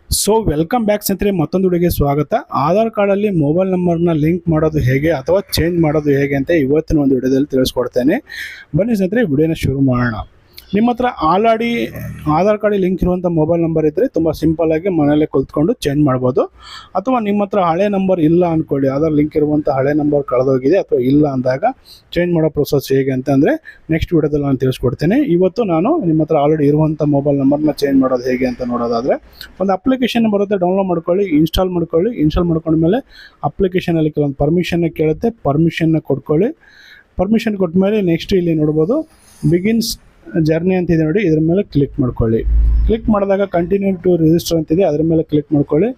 So welcome back ಸ್ನೇಹಿತರೆ, ಮತ್ತೊಂದು ವಿಡಿಯೋಗೆ ಸ್ವಾಗತ. ಆಧಾರ್ ಕಾರ್ಡಲ್ಲಿ ಮೊಬೈಲ್ ನಂಬರ್ನ ಲಿಂಕ್ ಮಾಡೋದು ಹೇಗೆ ಅಥವಾ ಚೇಂಜ್ ಮಾಡೋದು ಹೇಗೆ ಅಂತ ಇವತ್ತಿನ ಒಂದು ವಿಡಿಯೋದಲ್ಲಿ ತಿಳಿಸ್ಕೊಡ್ತೇನೆ. ಬನ್ನಿ ಸ್ನೇಹಿತರೆ, ವಿಡಿಯೋನ ಶುರು ಮಾಡೋಣ. ನಿಮ್ಮ ಹತ್ರ ಆಲ್ರೆಡಿ ಆಧಾರ್ ಕಾರ್ಡ್ ಲಿಂಕ್ ಇರುವಂಥ ಮೊಬೈಲ್ ನಂಬರ್ ಇದ್ದರೆ ತುಂಬ ಸಿಂಪಲ್ಲಾಗಿ ಮನೆಯಲ್ಲೇ ಕುಳಿತುಕೊಂಡು ಚೇಂಜ್ ಮಾಡ್ಬೋದು. ಅಥವಾ ನಿಮ್ಮ ಹತ್ರ ಹಳೆ ನಂಬರ್ ಇಲ್ಲ ಅಂದ್ಕೊಳ್ಳಿ, ಆಧಾರ್ ಲಿಂಕ್ ಇರುವಂಥ ಹಳೆ ನಂಬರ್ ಕಳೆದೋಗಿದೆ ಅಥವಾ ಇಲ್ಲ ಅಂದಾಗ ಚೇಂಜ್ ಮಾಡೋ ಪ್ರೊಸೆಸ್ ಹೇಗೆ ಅಂತಂದರೆ ನೆಕ್ಸ್ಟ್ ವಿಡಿಯೋದಲ್ಲಿ ನಾನು ತಿಳಿಸ್ಕೊಡ್ತೇನೆ. ಇವತ್ತು ನಾನು ನಿಮ್ಮ ಹತ್ರ ಆಲ್ರೆಡಿ ಇರುವಂಥ ಮೊಬೈಲ್ ನಂಬರ್ನ ಚೇಂಜ್ ಮಾಡೋದು ಹೇಗೆ ಅಂತ ನೋಡೋದಾದರೆ, ಒಂದು ಅಪ್ಲಿಕೇಶನ್ ಬರುತ್ತೆ, ಡೌನ್ಲೋಡ್ ಮಾಡ್ಕೊಳ್ಳಿ, ಇನ್ಸ್ಟಾಲ್ ಮಾಡ್ಕೊಂಡ್ಮೇಲೆ ಅಪ್ಲಿಕೇಶನಲ್ಲಿ ಕೆಲವೊಂದು ಪರ್ಮಿಷನ್ನ ಕೇಳುತ್ತೆ, ಪರ್ಮಿಷನ್ನ ಕೊಟ್ಕೊಳ್ಳಿ. ಪರ್ಮಿಷನ್ ಕೊಟ್ಟ ಮೇಲೆ ನೆಕ್ಸ್ಟ್ ಇಲ್ಲಿ ನೋಡ್ಬೋದು ಬಿಗಿನ್ಸ್ ಜರ್ನಿ ಅಂತಿದೆ ನೋಡಿ, ಇದ್ರ ಮೇಲೆ ಕ್ಲಿಕ್ ಮಾಡ್ಕೊಳ್ಳಿ. ಕ್ಲಿಕ್ ಮಾಡಿದಾಗ ಕಂಟಿನ್ಯೂ ಟು ರಿಜಿಸ್ಟರ್ ಅಂತಿದೆ, ಅದ್ರ ಮೇಲೆ ಕ್ಲಿಕ್ ಮಾಡ್ಕೊಳ್ಳಿ.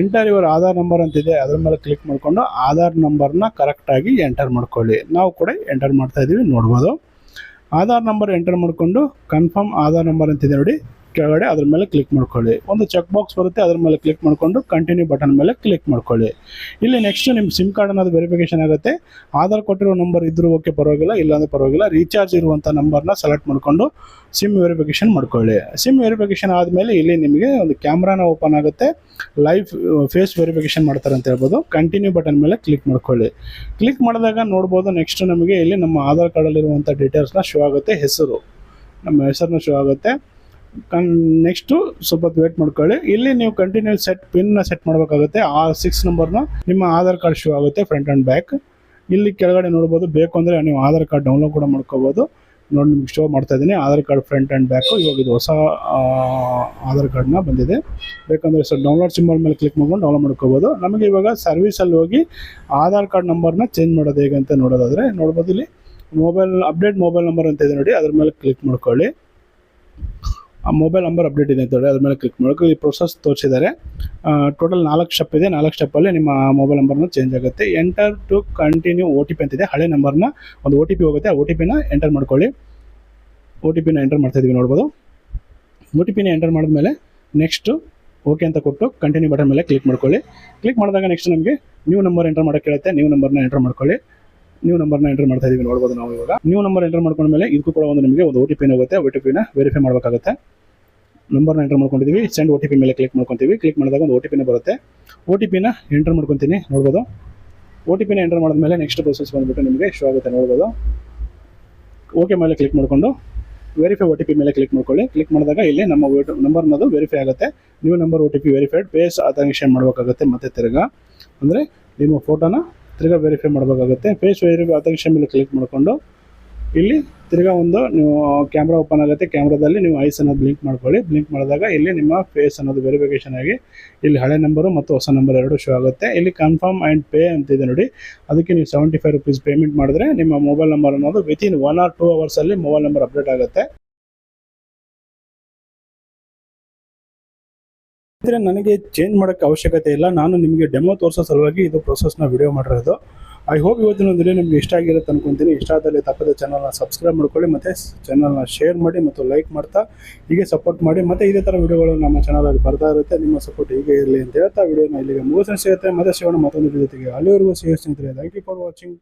ಎಂಟರ್ ಯುವರ್ ಆಧಾರ್ ನಂಬರ್ ಅಂತಿದೆ, ಅದ್ರ ಮೇಲೆ ಕ್ಲಿಕ್ ಮಾಡಿಕೊಂಡು ಆಧಾರ್ ನಂಬರ್ನ ಕರೆಕ್ಟಾಗಿ ಎಂಟರ್ ಮಾಡ್ಕೊಳ್ಳಿ. ನಾವು ಕೂಡ ಎಂಟರ್ ಮಾಡ್ತಾ ಇದ್ದೀವಿ ನೋಡ್ಬೋದು. ಆಧಾರ್ ನಂಬರ್ ಎಂಟರ್ ಮಾಡಿಕೊಂಡು ಕನ್ಫರ್ಮ್ ಆಧಾರ್ ನಂಬರ್ ಅಂತಿದೆ ನೋಡಿ ಕೆಳಗಡೆ, ಅದ್ರ ಮೇಲೆ ಕ್ಲಿಕ್ ಮಾಡ್ಕೊಳ್ಳಿ. ಒಂದು ಚೆಕ್ ಬಾಕ್ಸ್ ಬರುತ್ತೆ, ಅದ್ರ ಮೇಲೆ ಕ್ಲಿಕ್ ಮಾಡಿಕೊಂಡು ಕಂಟಿನ್ಯೂ ಬಟನ್ ಮೇಲೆ ಕ್ಲಿಕ್ ಮಾಡ್ಕೊಳ್ಳಿ. ಇಲ್ಲಿ ನೆಕ್ಸ್ಟ್ ನಿಮ್ಮ ಸಿಮ್ ಕಾರ್ಡ್ ಅನ್ನೋದು ವೆರಿಫಿಕೇಶನ್ ಆಗುತ್ತೆ. ಆಧಾರ್ ಕೊಟ್ಟಿರೋ ನಂಬರ್ ಇದ್ರೂ ಓಕೆ, ಪರವಾಗಿಲ್ಲ, ಇಲ್ಲಾಂದ್ರೆ ಪರವಾಗಿಲ್ಲ. ರೀಚಾರ್ಜ್ ಇರುವಂಥ ನಂಬರ್ನ ಸೆಲೆಕ್ಟ್ ಮಾಡಿಕೊಂಡು ಸಿಮ್ ವೆರಿಫಿಕೇಶನ್ ಮಾಡ್ಕೊಳ್ಳಿ. ಸಿಮ್ ವೆರಿಫಿಕೇಶನ್ ಆದಮೇಲೆ ಇಲ್ಲಿ ನಿಮಗೆ ಒಂದು ಕ್ಯಾಮ್ರಾನ ಓಪನ್ ಆಗುತ್ತೆ, ಲೈವ್ ಫೇಸ್ ವೆರಿಫಿಕೇಶನ್ ಮಾಡ್ತಾರೆ ಅಂತ ಹೇಳ್ಬೋದು. ಕಂಟಿನ್ಯೂ ಬಟನ್ ಮೇಲೆ ಕ್ಲಿಕ್ ಮಾಡ್ಕೊಳ್ಳಿ. ಕ್ಲಿಕ್ ಮಾಡಿದಾಗ ನೋಡ್ಬೋದು ನೆಕ್ಸ್ಟ್ ನಮಗೆ ಇಲ್ಲಿ ನಮ್ಮ ಆಧಾರ್ ಕಾರ್ಡಲ್ಲಿರುವಂಥ ಡೀಟೇಲ್ಸ್ನ ಶೋ ಆಗುತ್ತೆ, ನಮ್ಮ ಹೆಸರನ್ನ ಶೋ ಆಗುತ್ತೆ. ನೆಕ್ಸ್ಟು ಸ್ವಲ್ಪ ವೇಟ್ ಮಾಡ್ಕೊಳ್ಳಿ. ಇಲ್ಲಿ ನೀವು ಕಂಟಿನ್ಯೂ ಪಿನ್ನ ಸೆಟ್ ಮಾಡಬೇಕಾಗುತ್ತೆ. ಆ 6 ನಂಬರ್ನ ನಿಮ್ಮ ಆಧಾರ್ ಕಾರ್ಡ್ ಶೋ ಆಗುತ್ತೆ ಫ್ರಂಟ್ ಆ್ಯಂಡ್ ಬ್ಯಾಕ್. ಇಲ್ಲಿ ಕೆಳಗಡೆ ನೋಡ್ಬೋದು, ಬೇಕು ಅಂದರೆ ನೀವು ಆಧಾರ್ ಕಾರ್ಡ್ ಡೌನ್ಲೋಡ್ ಕೂಡ ಮಾಡ್ಕೋಬೋದು. ನೋಡಿ, ನಿಮ್ಗೆ ಶೋ ಮಾಡ್ತಾ ಇದ್ದೀನಿ Aadhaar card front and back. ಇವಾಗ ಇದು ಹೊಸ ಆಧಾರ್ ಕಾರ್ಡ್ನ ಬಂದಿದೆ. ಬೇಕಂದರೆ ಡೌನ್ಲೋಡ್ ಸಿಂಬಲ್ ಮೇಲೆ ಕ್ಲಿಕ್ ಮಾಡ್ಕೊಂಡು ಡೌನ್ಲೋಡ್ ಮಾಡ್ಕೋಬೋದು. ನಮಗೆ ಇವಾಗ ಸರ್ವಿಸಲ್ಲಿ ಹೋಗಿ ಆಧಾರ್ ಕಾರ್ಡ್ ನಂಬರ್ನ ಚೇಂಜ್ ಮಾಡೋದು ಹೇಗೆ ಅಂತ ನೋಡೋದಾದರೆ ನೋಡ್ಬೋದು, ಇಲ್ಲಿ ಅಪ್ಡೇಟ್ ಮೊಬೈಲ್ ನಂಬರ್ ಅಂತ ಇದೆ ನೋಡಿ, ಅದ್ರ ಮೇಲೆ ಕ್ಲಿಕ್ ಮಾಡ್ಕೊಳ್ಳಿ. ಆ ಮೊಬೈಲ್ ನಂಬರ್ ಅಪ್ಡೇಟ್ ಇದೆ ಅಂತ ಹೇಳಿ ಅದ್ರ ಮೇಲೆ ಕ್ಲಿಕ್ ಮಾಡಬೇಕು. ಈ ಪ್ರೊಸೆಸ್ ತೋರಿಸಿದ್ದಾರೆ. ಟೋಟಲ್ 4 ಸ್ಟೆಪ್ ಇದೆ. 4 ಸ್ಟೆಪ್ಪಲ್ಲಿ ನಿಮ್ಮ ಮೊಬೈಲ್ ನಂಬರ್ನ ಚೇಂಜ್ ಆಗುತ್ತೆ. ಎಂಟರ್ ಟು ಕಂಟಿನ್ಯೂ OTP ಅಂತಿದೆ. ಹಳೆ ನಂಬರ್ನ ಒಂದು OTP ಹೋಗುತ್ತೆ, ಆ OTPನ ಎಂಟರ್ ಮಾಡ್ಕೊಳ್ಳಿ. OTPನ ಎಂಟರ್ ಮಾಡ್ತಾ ಇದೀವಿ ನೋಡ್ಬೋದು. OTPನ ಎಂಟರ್ ಮಾಡಿದ್ಮೇಲೆ ನೆಕ್ಸ್ಟು ಓಕೆ ಅಂತ ಕೊಟ್ಟು ಕಂಟಿನ್ಯೂ ಬಟನ್ ಮೇಲೆ ಕ್ಲಿಕ್ ಮಾಡ್ಕೊಳ್ಳಿ. ಕ್ಲಿಕ್ ಮಾಡಿದಾಗ ನೆಕ್ಸ್ಟ್ ನಮಗೆ ನ್ಯೂ ನಂಬರ್ ಎಂಟರ್ ಮಾಡೋಕ್ಕೆ ಹೇಳುತ್ತೆ. ನ್ಯೂ ನಂಬರ್ನ ಎಂಟರ್ ಮಾಡ್ಕೊಳ್ಳಿ. ನ್ಯೂ ನಂಬರ್ನ ಎಂಟರ್ ಮಾಡ್ತಾ ಇದೀವಿ ನೋಡ್ಬೋದು ನಾವು ಇವಾಗ. ನ್ಯೂ ನಂಬರ್ ಎಂಟರ್ ಮಾಡ್ಕೊಂಡ್ಮೇಲೆ ಇದಕ್ಕೂ ಕೂಡ ನಿಮಗೆ ಒಂದು OTP ಹೋಗುತ್ತೆ. OTPನ ವೆರಿಫೈ ಮಾಡಬೇಕಾಗುತ್ತೆ. ನಂಬರ್ನ ಎಂಟರ್ ಮಾಡ್ಕೊಂಡಿದ್ದೀವಿ. ಸೆಂಡ್ OTP ಮೇಲೆ ಕ್ಲಿಕ್ ಮಾಡ್ಕೊತೀವಿ. ಕ್ಲಿಕ್ ಮಾಡಿದಾಗ ಒಂದು OTPನ ಬರುತ್ತೆ. OTPನ ಎಂಟರ್ ಮಾಡ್ಕೊತೀನಿ ನೋಡ್ಬೋದು. OTPನ ಎಂಟರ್ ಮಾಡಿದ್ಮೇಲೆ ನೆಕ್ಸ್ಟ್ ಪ್ರೊಸೆಸ್ ಬಂದುಬಿಟ್ಟು ನಿಮಗೆ ಶೋ ಆಗುತ್ತೆ ನೋಡ್ಬೋದು. ಓಕೆ ಮೇಲೆ ಕ್ಲಿಕ್ ಮಾಡಿಕೊಂಡು ವೆರಿಫೈ OTP ಮೇಲೆ ಕ್ಲಿಕ್ ಮಾಡ್ಕೊಳ್ಳಿ. ಕ್ಲಿಕ್ ಮಾಡಿದಾಗ ಇಲ್ಲಿ ನಮ್ಮ ನಂಬರ್ ಅನ್ನೋದು ವೆರಿಫೈ ಆಗುತ್ತೆ. New number OTP verified. Face authentication ಮಾಡಬೇಕಾಗುತ್ತೆ. ಮತ್ತೆ ತಿರ್ಗಾ ಅಂದರೆ ನಿಮ್ಮ ಫೋಟೋನ ತಿರ್ಗಾ ವೆರಿಫೈ ಮಾಡಬೇಕಾಗುತ್ತೆ. ಫೇಸ್ ವೆರಿಫೈ ಅಥೆಂಟಿಕೇಷನ್ ಮೇಲೆ ಕ್ಲಿಕ್ ಮಾಡಿಕೊಂಡು ಇಲ್ಲಿ ತಿರ್ಗಾ ಒಂದು ನೀವು ಕ್ಯಾಮ್ರಾ ಓಪನ್ ಆಗುತ್ತೆ. ಕ್ಯಾಮ್ರಾದಲ್ಲಿ ನೀವು ಐಸ್ ಅನ್ನೋದು ಬ್ಲಿಂಕ್ ಮಾಡ್ಕೊಳ್ಳಿ. ಬ್ಲಿಂಕ್ ಮಾಡಿದಾಗ ಇಲ್ಲಿ ನಿಮ್ಮ ಫೇಸ್ ಅನ್ನೋದು ವೆರಿಫಿಕೇಷನ್ ಆಗಿ ಇಲ್ಲಿ ಹಳೆ ನಂಬರು ಮತ್ತು ಹೊಸ ನಂಬರ್ ಎರಡು ಶೋ ಆಗುತ್ತೆ. ಇಲ್ಲಿ ಕನ್ಫರ್ಮ್ ಆ್ಯಂಡ್ ಪೇ ಅಂತಿದೆ ನೋಡಿ, ಅದಕ್ಕೆ ನೀವು 75 ರೂಪೀಸ್ ಪೇಮೆಂಟ್ ಮಾಡಿದ್ರೆ ನಿಮ್ಮ ಮೊಬೈಲ್ ನಂಬರ್ ಅನ್ನೋದು ವಿತಿನ್ 1 or 2 ಅವರ್ಸಲ್ಲಿ ಮೊಬೈಲ್ ನಂಬರ್ ಅಪ್ಡೇಟ್ ಆಗುತ್ತೆ. ಅಂದರೆ ನನಗೆ ಚೇಂಜ್ ಮಾಡೋಕ್ಕೆ ಅವಶ್ಯಕತೆ ಇಲ್ಲ, ನಾನು ನಿಮಗೆ ಡೆಮೋ ತೋರಿಸೋ ಸಲುವಾಗಿ ಇದು ಪ್ರೊಸೆಸ್ನ ವಿಡಿಯೋ ಮಾಡಿರೋದು. ಐ ಹೋಪ್ ಇವತ್ತಿನ ವಿಡಿಯೋ ನಿಮಗೆ ಇಷ್ಟ ಆಗಿರುತ್ತೆ ಅನ್ಕೊತೀನಿ. ಇಷ್ಟ ಆದಲ್ಲಿ ತಪ್ಪದೆ ಚಾನಲ್ನ ಸಬ್ಸ್ಕ್ರೈಬ್ ಮಾಡ್ಕೊಳ್ಳಿ, ಮತ್ತು ಚಾನಲ್ನ ಶೇರ್ ಮಾಡಿ ಮತ್ತು ಲೈಕ್ ಮಾಡ್ತಾ ಹೀಗೆ ಸಪೋರ್ಟ್ ಮಾಡಿ. ಮತ್ತು ಇದೇ ಥರ ವಿಡಿಯೋಗಳು ನಮ್ಮ ಚಾನಲಲ್ಲಿ ಬರ್ತಾ ಇರುತ್ತೆ. ನಿಮ್ಮ ಸಪೋರ್ಟ್ ಹೀಗೆ ಇರಲಿ ಅಂತ ಹೇಳ್ತಾ ವಿಡಿಯೋನ ಇಲ್ಲಿಗೆ ಮುಗಿಸಿ ಸಿಗುತ್ತೆ. ಮತ್ತೆ ಸಿಗೋಣ ಮತ್ತೊಂದು ವಿಡಿಯೋ ಜೊತೆಗೆ. ಅಲ್ಲಿವರೆಗೂ ಸಿಹಿ ಸ್ನೇಹಿತರೆ. Thank you for watching.